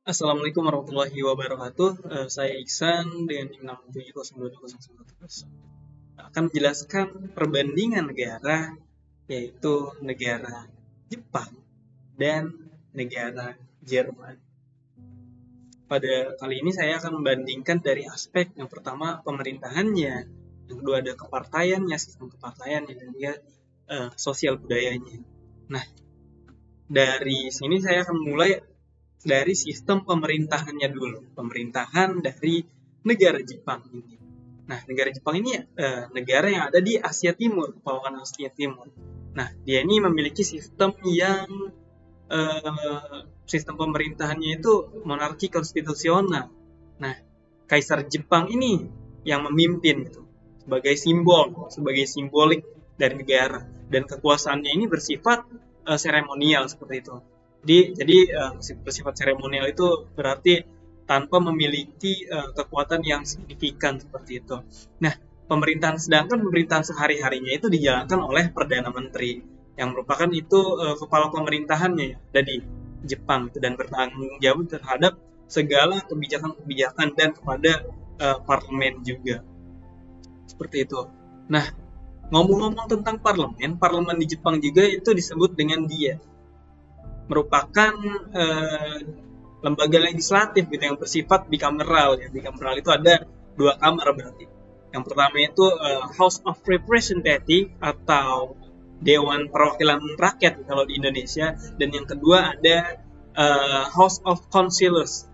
Assalamualaikum warahmatullahi wabarakatuh. Saya Iksan dengan NIM 67022011 akan menjelaskan perbandingan negara, yaitu negara Jepang dan negara Jerman. Pada kali ini saya akan membandingkan dari aspek yang pertama pemerintahannya, yang kedua ada kepartaiannya, sistem kepartaiannya, dan juga sosial budayanya. Nah, dari sini saya akan mulai dari sistem pemerintahannya dulu, pemerintahan dari negara Jepang ini. Nah, negara Jepang ini negara yang ada di Asia Timur, kepulauan Asia Timur. Nah, dia ini memiliki sistem yang sistem pemerintahannya itu monarki konstitusional. Nah, Kaisar Jepang ini yang memimpin gitu, sebagai simbolik dari negara, dan kekuasaannya ini bersifat seremonial seperti itu. Jadi bersifat seremonial itu berarti tanpa memiliki kekuatan yang signifikan seperti itu. Nah, sedangkan pemerintahan sehari-harinya itu dijalankan oleh Perdana Menteri yang merupakan itu kepala pemerintahannya ya, dari Jepang itu, dan bertanggung jawab terhadap segala kebijakan-kebijakan dan kepada parlemen juga. Seperti itu. Nah, ngomong-ngomong tentang parlemen di Jepang juga itu disebut dengan Diet. Merupakan lembaga legislatif gitu yang bersifat bikameral ya. Bikameral itu ada 2 kamar berarti. Yang pertama itu House of Representatives atau Dewan Perwakilan Rakyat kalau di Indonesia, dan yang kedua ada House of Councilors.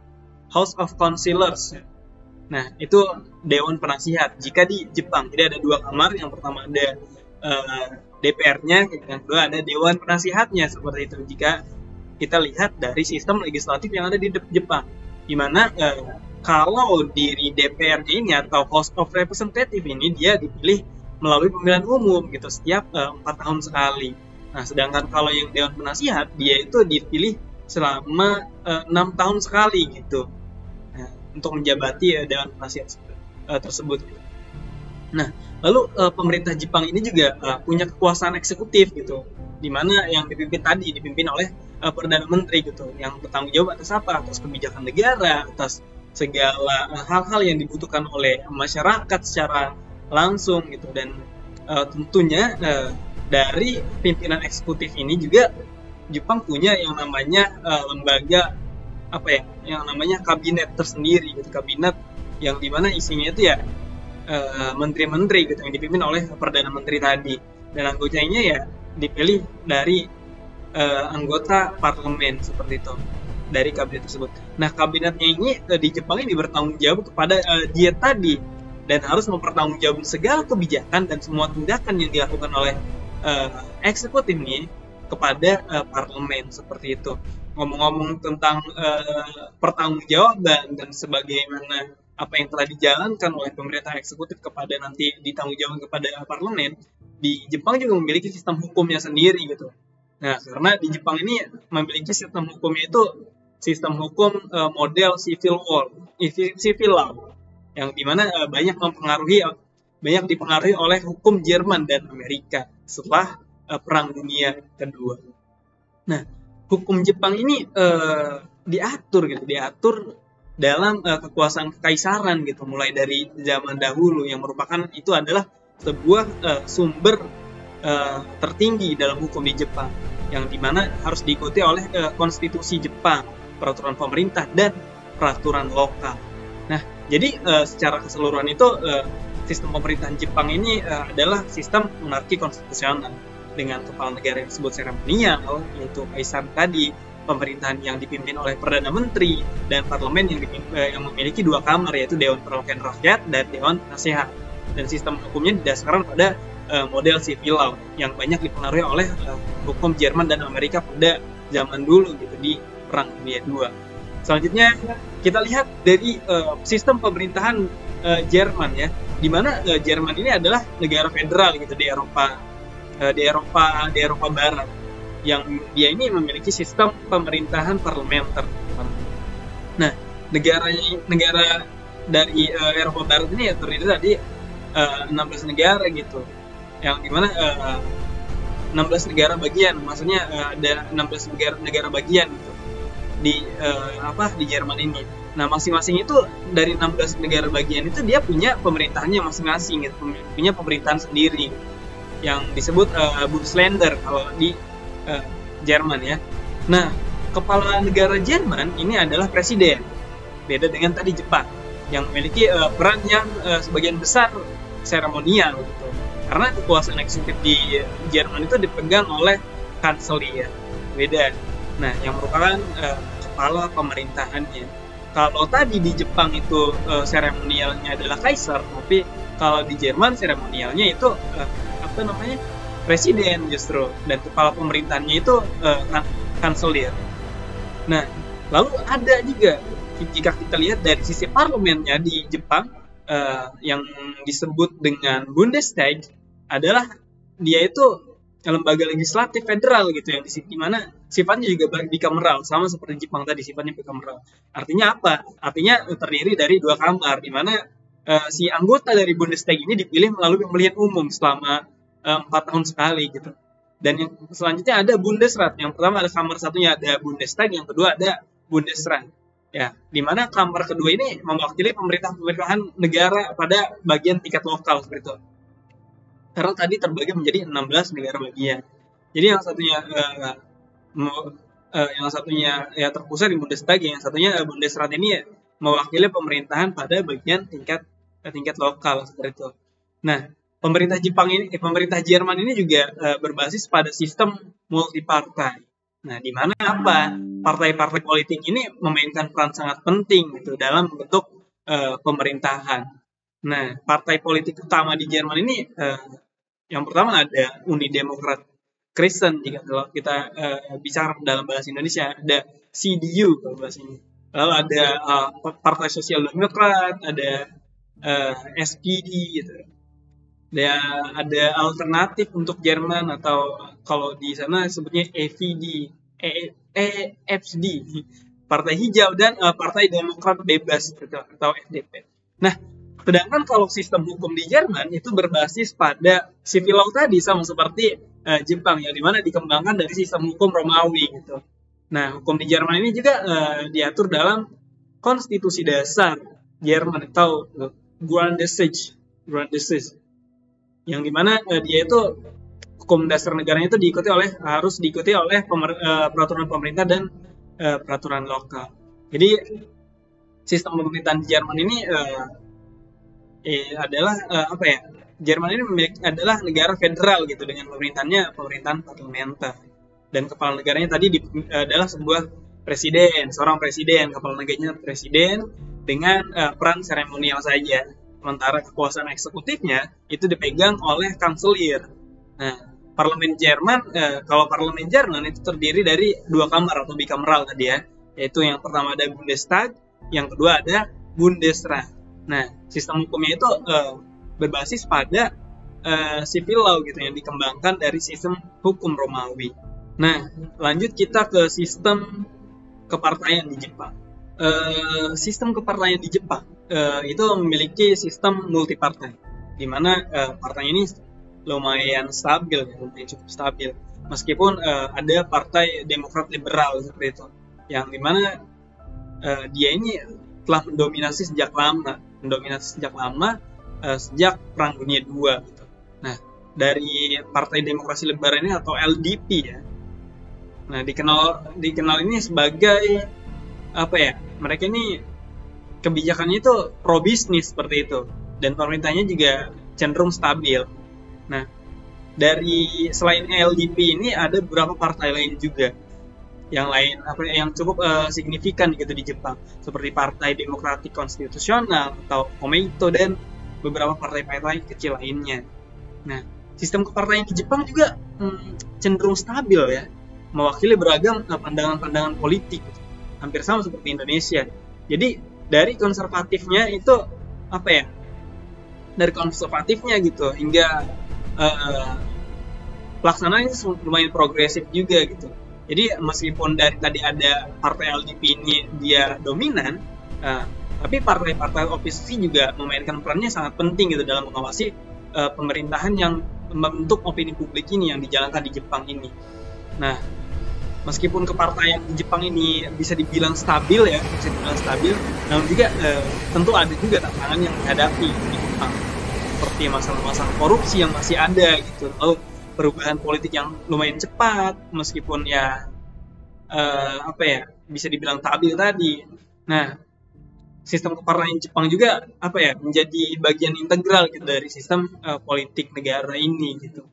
Nah, itu Dewan Penasihat jika di Jepang. Jadi ada 2 kamar, yang pertama ada DPR-nya, yang kedua ada Dewan Penasihatnya, seperti itu jika kita lihat dari sistem legislatif yang ada di Jepang, di mana kalau di DPR ini atau House of Representatives ini dia dipilih melalui pemilihan umum gitu setiap 4 tahun sekali. Nah, sedangkan kalau yang Dewan Penasihat dia itu dipilih selama 6 tahun sekali gitu. Nah, untuk menjabati Dewan Penasihat tersebut. Nah, lalu pemerintah Jepang ini juga punya kekuasaan eksekutif gitu, di mana yang dipimpin oleh Perdana Menteri gitu, yang bertanggung jawab atas apa? Atas kebijakan negara, atas segala hal-hal yang dibutuhkan oleh masyarakat secara langsung gitu. Dan tentunya dari pimpinan eksekutif ini juga Jepang punya yang namanya lembaga yang namanya kabinet tersendiri gitu, kabinet yang dimana isinya itu ya menteri-menteri gitu, yang dipimpin oleh Perdana Menteri tadi, dan anggotanya ya dipilih dari anggota parlemen seperti itu dari kabinet tersebut. Nah, kabinetnya ini di Jepang ini bertanggung jawab kepada dia tadi, dan harus mempertanggungjawabkan segala kebijakan dan semua tindakan yang dilakukan oleh eksekutif ini kepada parlemen seperti itu. Ngomong-ngomong tentang pertanggungjawaban dan sebagaimana apa yang telah dijalankan oleh pemerintah eksekutif kepada nanti ditanggung jawab kepada parlemen, di Jepang juga memiliki sistem hukumnya sendiri gitu. Nah, karena di Jepang ini memiliki sistem hukumnya itu sistem hukum model civil law, yang dimana banyak dipengaruhi oleh hukum Jerman dan Amerika setelah Perang Dunia Kedua. Nah, hukum Jepang ini diatur dalam kekuasaan kekaisaran gitu, mulai dari zaman dahulu, yang merupakan itu adalah sebuah sumber tertinggi dalam hukum di Jepang, yang dimana harus diikuti oleh konstitusi Jepang, peraturan pemerintah, dan peraturan lokal. Nah, jadi secara keseluruhan itu sistem pemerintahan Jepang ini adalah sistem monarki konstitusional dengan kepala negara yang disebut seremonial, yaitu kaisar tadi, pemerintahan yang dipimpin oleh Perdana Menteri, dan parlemen yang memiliki 2 kamar, yaitu Dewan Perwakilan Rakyat dan Dewan Penasihat. Dan sistem hukumnya didasarkan pada model civil law yang banyak dipengaruhi oleh hukum Jerman dan Amerika pada zaman dulu gitu, di Perang Dunia II. Selanjutnya kita lihat dari sistem pemerintahan Jerman ya, di mana Jerman ini adalah negara federal gitu di Eropa Barat, yang dia ini memiliki sistem pemerintahan parlementer. Nah, negara dari Eropa Barat ini ya terdiri dari 16 negara gitu, yang dimana 16 negara bagian, maksudnya ada 16 negara bagian gitu. di Jerman ini. Nah, masing-masing itu dari 16 negara bagian itu dia punya pemerintahannya masing-masing gitu, punya pemerintahan sendiri yang disebut Bundesländer kalau di Jerman ya. Nah, kepala negara Jerman ini adalah presiden. Beda dengan tadi Jepang yang memiliki peran yang sebagian besar seremonial gitu. Karena kekuasaan eksekutif di Jerman itu dipegang oleh kanselir. Beda. Nah, yang merupakan kepala pemerintahannya. Kalau tadi di Jepang itu seremonialnya adalah kaisar, tapi kalau di Jerman seremonialnya itu presiden justru, dan kepala pemerintahannya itu kanselir. Nah, lalu ada juga jika kita lihat dari sisi parlemennya di Jepang yang disebut dengan Bundestag adalah dia itu lembaga legislatif federal gitu yang di mana sifatnya juga bikameral sama seperti Jepang tadi sifatnya bikameral. Artinya apa? Artinya terdiri dari 2 kamar di mana si anggota dari Bundestag ini dipilih melalui pemilihan umum selama 4 tahun sekali gitu. Dan yang selanjutnya ada Bundesrat. Yang pertama ada kamar satunya ada Bundestag, yang kedua ada Bundesrat. Ya, di mana kamar kedua ini mewakili pemerintahan negara pada bagian tingkat lokal seperti itu. Karena tadi terbagi menjadi 16 negara bagian. Jadi yang satunya ya terpusat di Bundestag, yang satunya Bundesrat ini mewakili pemerintahan pada bagian tingkat lokal seperti itu. Nah, pemerintah Jerman ini juga berbasis pada sistem multipartai. Nah, di mana partai-partai politik ini memainkan peran sangat penting gitu dalam bentuk pemerintahan. Nah, partai politik utama di Jerman ini yang pertama ada Uni Demokrat Kristen, jika kita bicara dalam bahasa Indonesia ada CDU kalau bahasa ini. Lalu ada Partai Sosial Demokrat, ada SPD gitu. Ada alternatif untuk Jerman atau kalau di sana sebutnya EFD, Partai Hijau, dan Partai Demokrat Bebas atau FDP. Nah, sedangkan kalau sistem hukum di Jerman itu berbasis pada civil law tadi sama seperti Jepang yang dimana dikembangkan dari sistem hukum Romawi gitu. Nah, hukum di Jerman ini juga diatur dalam konstitusi dasar Jerman atau Grundgesetz, yang dimana dia itu hukum dasar negaranya itu harus diikuti oleh peraturan pemerintah dan peraturan lokal. Jadi sistem pemerintahan di Jerman ini adalah Jerman ini adalah negara federal gitu dengan pemerintahan parlementer, dan kepala negaranya tadi adalah seorang presiden, kepala negaranya presiden dengan peran seremonial saja. Sementara kekuasaan eksekutifnya itu dipegang oleh kanselir. Nah, kalau parlemen Jerman itu terdiri dari 2 kamar atau bikameral tadi ya, yaitu yang pertama ada Bundestag, yang kedua ada Bundesrat. Nah, sistem hukumnya itu berbasis pada civil law gitu yang dikembangkan dari sistem hukum Romawi. Nah, lanjut kita ke sistem kepartaian di Jepang. Sistem kepartaian di Jepang itu memiliki sistem multipartai, di mana partai ini lumayan cukup stabil, meskipun ada partai Demokrat Liberal seperti itu, yang dimana dia ini telah mendominasi sejak lama sejak Perang Dunia II gitu. Nah, dari Partai Demokrasi Liberal ini atau LDP ya. Nah, dikenal ini sebagai mereka ini kebijakannya itu pro bisnis seperti itu, dan pemerintahnya juga cenderung stabil. Nah, selain LDP ini ada beberapa partai lain juga yang cukup signifikan gitu di Jepang, seperti Partai Demokratik Konstitusional atau Komeito dan beberapa partai-partai kecil lainnya. Nah, sistem kepartaian di Jepang juga cenderung stabil ya, mewakili beragam pandangan-pandangan politik, hampir sama seperti Indonesia. Jadi dari konservatifnya itu dari konservatifnya gitu hingga pelaksanaannya lumayan progresif juga gitu. Jadi meskipun dari tadi ada partai LDP ini dia dominan, tapi partai-partai oposisi juga memainkan perannya sangat penting gitu dalam mengawasi pemerintahan yang membentuk opini publik ini yang dijalankan di Jepang ini. Nah, meskipun kepartaian di Jepang ini bisa dibilang stabil ya, namun juga tentu ada juga tantangan yang dihadapi di Jepang, seperti masalah-masalah korupsi yang masih ada gitu, lalu perubahan politik yang lumayan cepat, meskipun ya bisa dibilang stabil tadi. Nah, sistem kepartaian Jepang juga menjadi bagian integral gitu dari sistem politik negara ini gitu.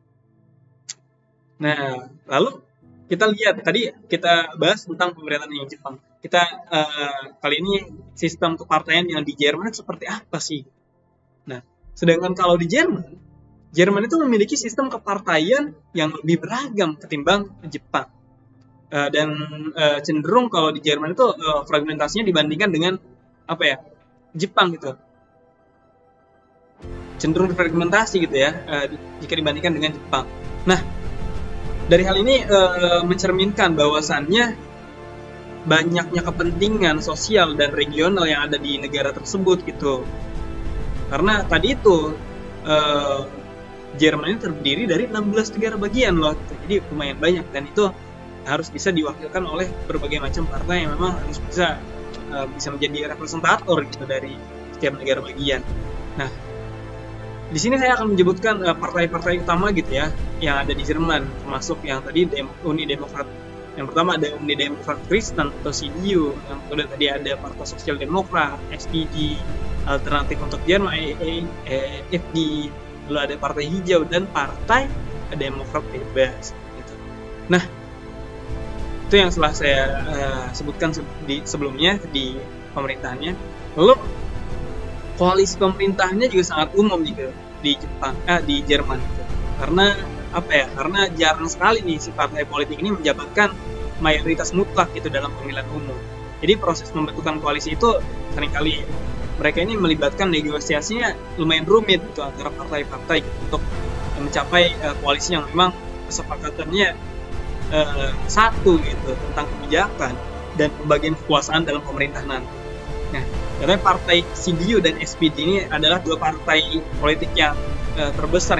Nah, lalu kita lihat tadi kita bahas tentang pemerintahan di Jepang. Kita kali ini sistem kepartaian yang di Jerman seperti apa sih? Nah, sedangkan kalau di Jerman itu memiliki sistem kepartaian yang lebih beragam ketimbang Jepang. Dan cenderung kalau di Jerman itu fragmentasinya dibandingkan dengan Jepang gitu. Cenderung fragmentasi gitu ya jika dibandingkan dengan Jepang. Nah, dari hal ini mencerminkan bahwasannya banyaknya kepentingan sosial dan regional yang ada di negara tersebut gitu. Karena tadi itu Jerman ini terdiri dari 16 negara bagian loh, gitu. Jadi lumayan banyak, dan itu harus bisa diwakilkan oleh berbagai macam partai yang memang harus bisa menjadi representator gitu dari setiap negara bagian. Nah, di sini saya akan menyebutkan partai-partai utama gitu ya yang ada di Jerman, termasuk yang tadi Uni Demokrat. Yang pertama ada Uni Demokrat Kristen atau CDU, yang kedua tadi ada Partai Sosial Demokrat, SPD, Alternatif untuk Jerman, FD, lalu ada Partai Hijau dan Partai Demokrat Bebas. Gitu. Nah, itu yang setelah saya sebutkan sebelumnya di pemerintahannya. Lalu koalisi pemerintahnya juga sangat umum gitu di Jerman gitu. Karena karena jarang sekali nih si partai politik ini menjabatkan mayoritas mutlak gitu dalam pemilihan umum. Jadi proses pembentukan koalisi itu seringkali mereka ini melibatkan negosiasinya lumayan rumit gitu antara partai-partai gitu, untuk mencapai koalisi yang memang kesepakatannya satu gitu tentang kebijakan dan pembagian kekuasaan dalam pemerintahan nanti. Nah, karena partai CDU dan SPD ini adalah dua partai politik yang terbesar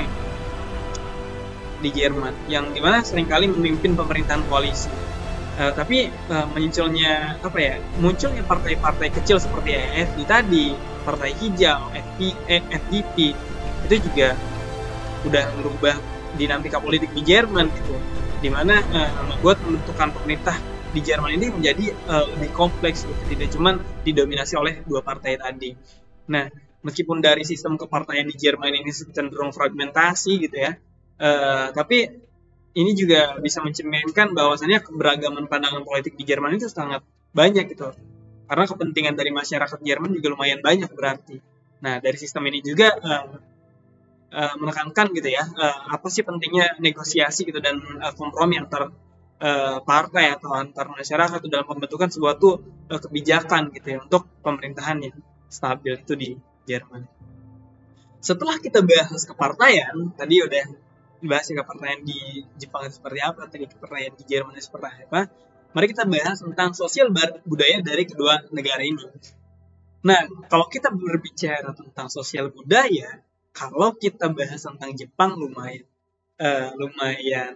di Jerman, yang dimana seringkali memimpin pemerintahan koalisi. Tapi munculnya partai-partai kecil seperti AfD tadi, Partai Hijau, FDP, itu juga udah merubah dinamika politik di Jerman gitu, dimana membuat pembentukan pemerintah di Jerman ini menjadi lebih kompleks gitu, tidak cuma didominasi oleh dua partai tadi. Nah, meskipun dari sistem kepartaian di Jerman ini cenderung fragmentasi gitu ya, tapi ini juga bisa mencerminkan bahwasannya keberagaman pandangan politik di Jerman itu sangat banyak gitu, karena kepentingan dari masyarakat Jerman juga lumayan banyak berarti. Nah, dari sistem ini juga menekankan gitu ya, apa sih pentingnya negosiasi gitu dan kompromi antar partai atau antar masyarakat dalam pembentukan suatu kebijakan gitu ya untuk pemerintahan yang stabil itu di Jerman. Setelah kita bahas kepartaian, tadi udah bahas kepartaian di Jepang seperti apa, tadi kepartaian di Jerman seperti apa. Mari kita bahas tentang sosial budaya dari kedua negara ini. Nah, kalau kita berbicara tentang sosial budaya, kalau kita bahas tentang Jepang lumayan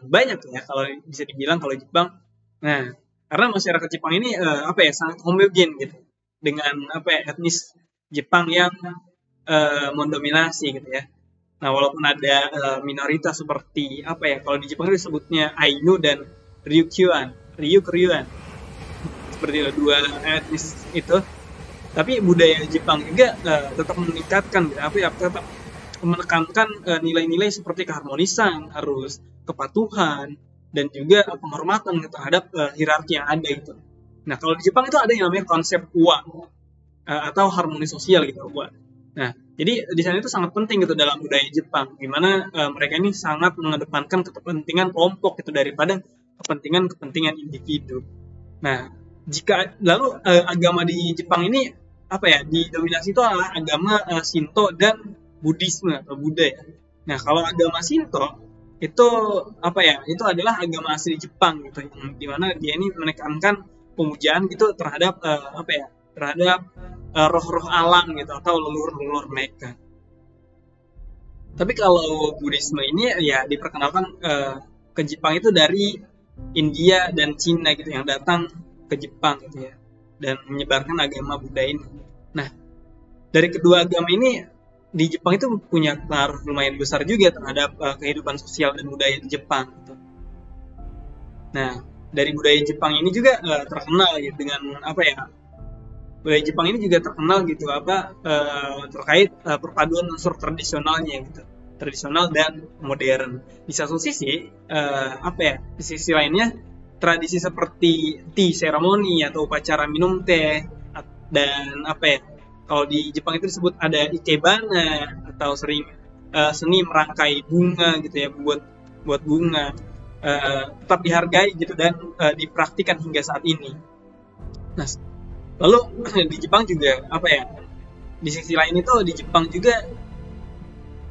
banyak ya kalau bisa dibilang kalau Jepang. Nah, karena masyarakat Jepang ini sangat homogen gitu dengan etnis Jepang yang mendominasi gitu ya. Nah, walaupun ada minoritas seperti kalau di Jepang itu disebutnya Ainu dan Ryukyuan, seperti itu, dua etnis itu. Tapi budaya Jepang juga tetap meningkatkan tetap menekankan nilai-nilai seperti keharmonisan, harus kepatuhan, dan juga penghormatan terhadap hierarki yang ada gitu. Nah, kalau di Jepang itu ada yang namanya konsep uwa atau harmoni sosial gitu, uwa. Nah, jadi di sana itu sangat penting gitu dalam budaya Jepang, gimana mereka ini sangat mengedepankan kepentingan kelompok gitu daripada kepentingan individu. Nah, lalu agama di Jepang ini didominasi itu adalah agama Shinto dan Buddhisme atau Buddha ya. Nah, kalau agama Shinto itu itu adalah agama asli Jepang gitu, yang dimana dia ini menekankan pemujaan gitu terhadap terhadap roh-roh alam gitu atau leluhur-leluhur mereka. Tapi kalau Buddhisme ini ya diperkenalkan ke Jepang itu dari India dan Cina gitu yang datang ke Jepang gitu ya, dan menyebarkan agama Buddha ini. Nah, dari kedua agama ini di Jepang itu punya pengaruh lumayan besar juga terhadap kehidupan sosial dan budaya di Jepang gitu. Nah, dari budaya Jepang ini juga terkenal gitu dengan apa ya? Budaya Jepang ini juga terkenal gitu terkait perpaduan unsur tradisionalnya gitu. Tradisional dan modern. Di satu sisi di sisi lainnya tradisi seperti tea ceremony atau upacara minum teh dan kalau di Jepang itu disebut ada ikebana atau seni merangkai bunga gitu ya, buat bunga tetap dihargai gitu dan dipraktikkan hingga saat ini. Nah, lalu di Jepang juga di sisi lain itu di Jepang juga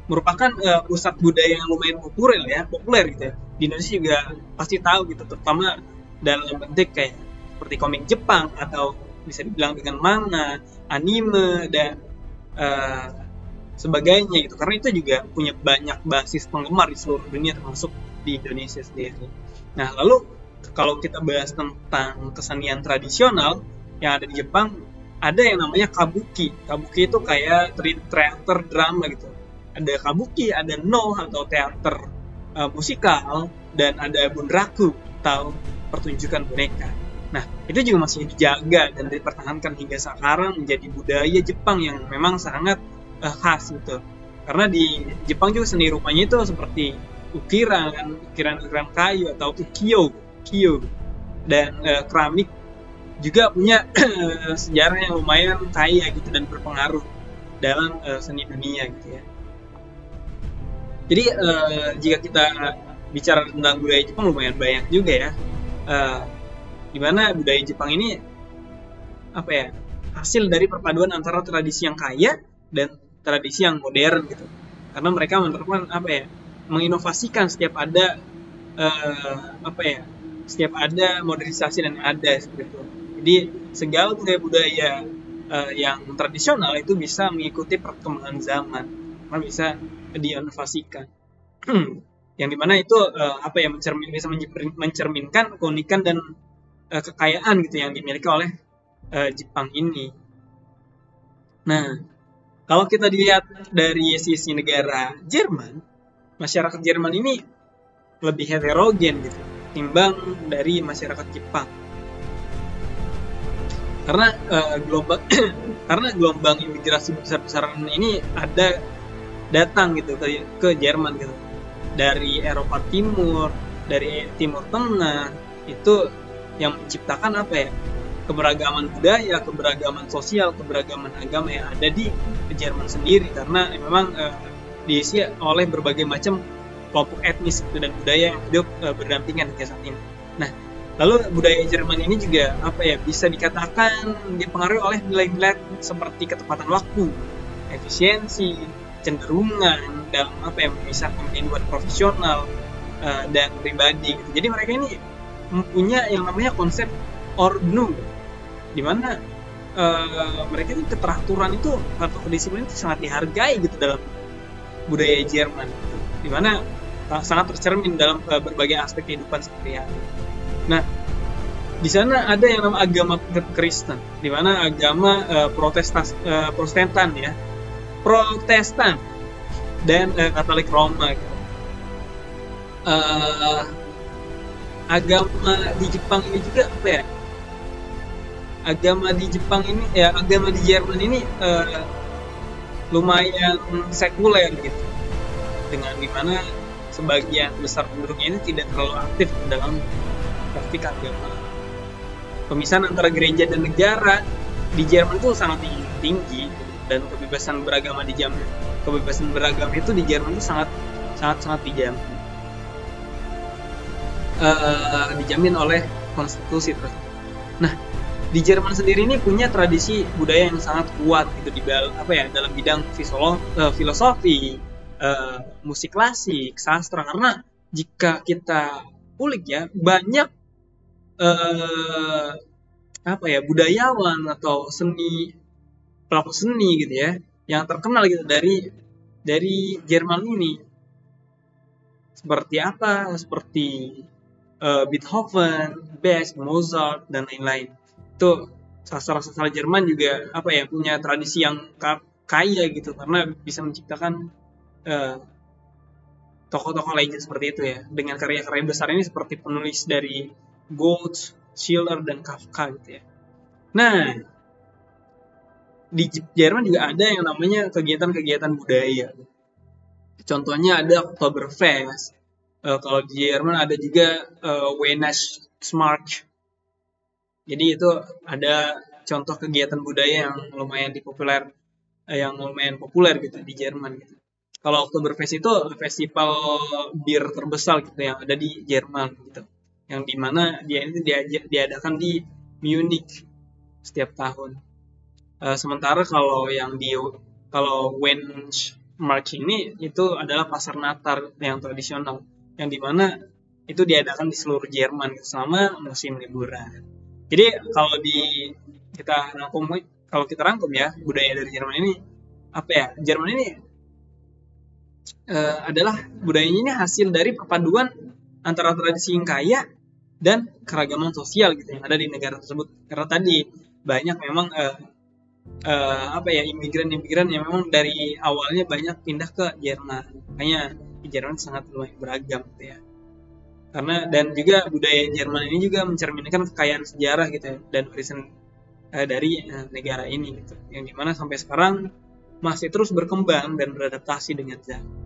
merupakan pusat budaya yang lumayan populer gitu ya. Di Indonesia juga pasti tahu gitu, terutama dalam bentuk kayak seperti komik Jepang atau bisa dibilang dengan manga, anime dan sebagainya gitu. Karena itu juga punya banyak basis penggemar di seluruh dunia termasuk di Indonesia sendiri. Nah, lalu kalau kita bahas tentang kesenian tradisional yang ada di Jepang, ada yang namanya kabuki. Kabuki itu kayak teater drama gitu. Ada kabuki, ada no atau teater musikal, dan ada bunraku atau pertunjukan boneka. Nah, itu juga masih dijaga dan dipertahankan hingga sekarang menjadi budaya Jepang yang memang sangat khas gitu. Karena di Jepang juga seni rupanya itu seperti ukiran kayu atau ukiyo, dan keramik juga punya sejarah yang lumayan kaya gitu dan berpengaruh dalam seni dunia gitu ya. Jadi jika kita bicara tentang budaya Jepang lumayan banyak juga ya, di mana budaya Jepang ini hasil dari perpaduan antara tradisi yang kaya dan tradisi yang modern gitu. Karena mereka menerapkan menginovasikan setiap ada modernisasi dan ada seperti itu. Jadi segala budaya yang tradisional itu bisa mengikuti perkembangan zaman, karena bisa diinovasikan. Yang dimana itu bisa mencerminkan keunikan dan kekayaan gitu yang dimiliki oleh Jepang ini. Nah, kalau kita dilihat dari sisi negara Jerman, masyarakat Jerman ini lebih heterogen gitu timbang dari masyarakat Jepang. Karena gelombang imigrasi besar-besaran ini datang gitu ke Jerman gitu. Dari Eropa Timur, dari Timur Tengah, itu yang menciptakan keberagaman budaya, keberagaman sosial, keberagaman agama yang ada di Jerman sendiri, karena memang diisi oleh berbagai macam kelompok etnis dan budaya yang hidup berdampingan hingga saat ini. Nah, lalu budaya Jerman ini juga bisa dikatakan dipengaruhi oleh nilai-nilai seperti ketepatan waktu, efisiensi, cenderungan dalam memisahkan kehidupan profesional dan pribadi gitu. Jadi mereka ini mempunyai yang namanya konsep Ordnung, di mana mereka ini keteraturan itu atau kedisiplinan itu sangat dihargai gitu dalam budaya Jerman, di mana sangat tercermin dalam berbagai aspek kehidupan sehari-hari. Nah, di sana ada yang namanya agama Kristen, di mana agama Protestan dan Katolik Roma gitu. Agama di Jepang ini juga agama di Jerman ini lumayan sekuler gitu, dengan dimana sebagian besar penduduknya ini tidak terlalu aktif dalam praktik agama. Pemisahan antara gereja dan negara di Jerman itu sangat tinggi, dan kebebasan beragama itu di Jerman itu sangat dijamin oleh konstitusi tersebut. Nah, di Jerman sendiri ini punya tradisi budaya yang sangat kuat gitu dalam bidang filosofi, musik klasik, sastra. Karena jika kita ulik ya, banyak budayawan atau pelaku seni gitu ya yang terkenal gitu dari Jerman ini. Seperti Beethoven, Bach, Mozart, dan lain-lain. Itu sastra-sastra Jerman juga punya tradisi yang kaya gitu, karena bisa menciptakan tokoh-tokoh legend seperti itu ya, dengan karya-karya besar ini seperti penulis dari Goethe, Schiller, dan Kafka gitu ya. Nah, di Jerman juga ada yang namanya kegiatan-kegiatan budaya. Contohnya ada Oktoberfest. Kalau di Jerman ada juga Weihnachtsmarkt. Jadi itu ada contoh kegiatan budaya yang lumayan populer gitu di Jerman gitu. Kalau Oktoberfest itu festival bir terbesar gitu yang ada di Jerman gitu. Yang dimana dia ini diadakan di Munich setiap tahun. Sementara kalau Weihnachtsmarkt ini itu adalah pasar Natal yang tradisional, yang dimana itu diadakan di seluruh Jerman selama musim liburan. Jadi kalau kita rangkum ya, budaya dari Jerman ini Jerman ini adalah budayanya ini hasil dari perpaduan antara tradisi yang kaya dan keragaman sosial gitu yang ada di negara tersebut. Karena tadi banyak memang imigran yang memang dari awalnya banyak pindah ke Jerman. Makanya di Jerman sangat lumayan beragam gitu ya. Karena dan juga budaya Jerman ini juga mencerminkan kekayaan sejarah gitu ya, dan warisan dari negara ini gitu. Yang dimana sampai sekarang masih terus berkembang dan beradaptasi dengan zaman.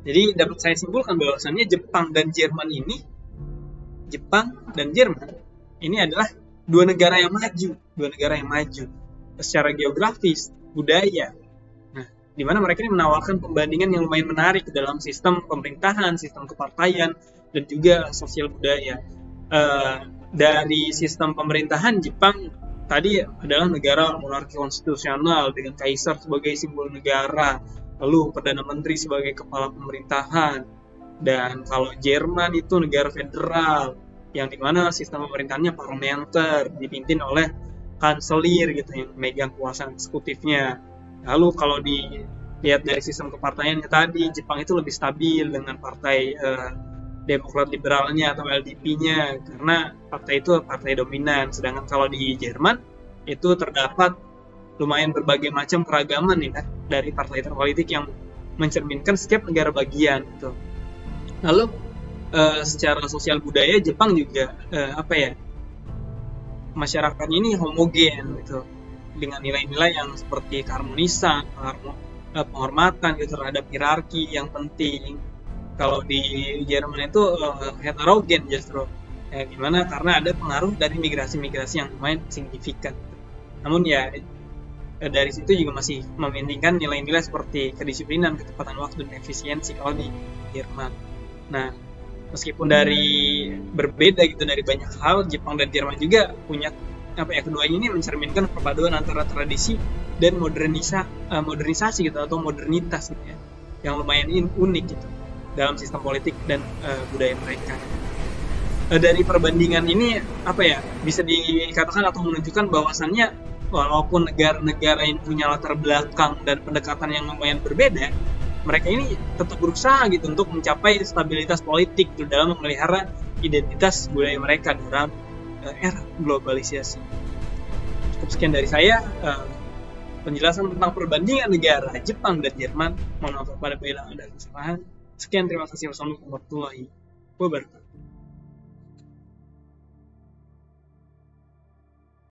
Jadi dapat saya simpulkan bahwasannya Jepang dan Jerman ini adalah dua negara yang maju secara geografis, budaya. Nah, di mana mereka ini menawarkan pembandingan yang lumayan menarik dalam sistem pemerintahan, sistem kepartaian, dan juga sosial budaya. Dari sistem pemerintahan, Jepang tadi adalah negara monarki konstitusional dengan kaisar sebagai simbol negara, lalu Perdana Menteri sebagai kepala pemerintahan. Dan kalau Jerman itu negara federal, yang dimana sistem pemerintahannya parlementer, dipimpin oleh kanselir gitu yang memegang kuasa eksekutifnya. Lalu kalau dilihat dari sistem kepartaiannya tadi, Jepang itu lebih stabil dengan partai Demokrat liberalnya atau LDP-nya, karena partai itu partai dominan. Sedangkan kalau di Jerman itu terdapat lumayan berbagai macam keragaman ya dari partai politik yang mencerminkan setiap negara bagian gitu. Lalu secara sosial budaya Jepang juga masyarakatnya ini homogen gitu, dengan nilai-nilai yang seperti keharmonisan, penghormatan gitu terhadap hierarki yang penting. Kalau di Jerman itu heterogen justru, gimana karena ada pengaruh dari migrasi-migrasi yang lumayan signifikan. Namun ya dari situ juga masih mementingkan nilai-nilai seperti kedisiplinan, ketepatan waktu, dan efisiensi kalau di Jerman. Nah, meskipun berbeda gitu dari banyak hal, Jepang dan Jerman juga punya keduanya ini mencerminkan perpaduan antara tradisi dan modernisasi gitu, atau modernitas gitu ya, yang lumayan unik gitu dalam sistem politik dan budaya mereka. Dari perbandingan ini bisa dikatakan atau menunjukkan bahwasannya walaupun negara-negara yang punya latar belakang dan pendekatan yang lumayan berbeda, mereka ini tetap berusaha gitu untuk mencapai stabilitas politik gitu, dalam memelihara identitas budaya mereka dalam era globalisasi. Cukup sekian dari saya, penjelasan tentang perbandingan negara Jepang dan Jerman. Mohon maaf pada bila ada kesalahan. Sekian, terima kasih. Wassalamualaikum warahmatullahi wabarakatuh.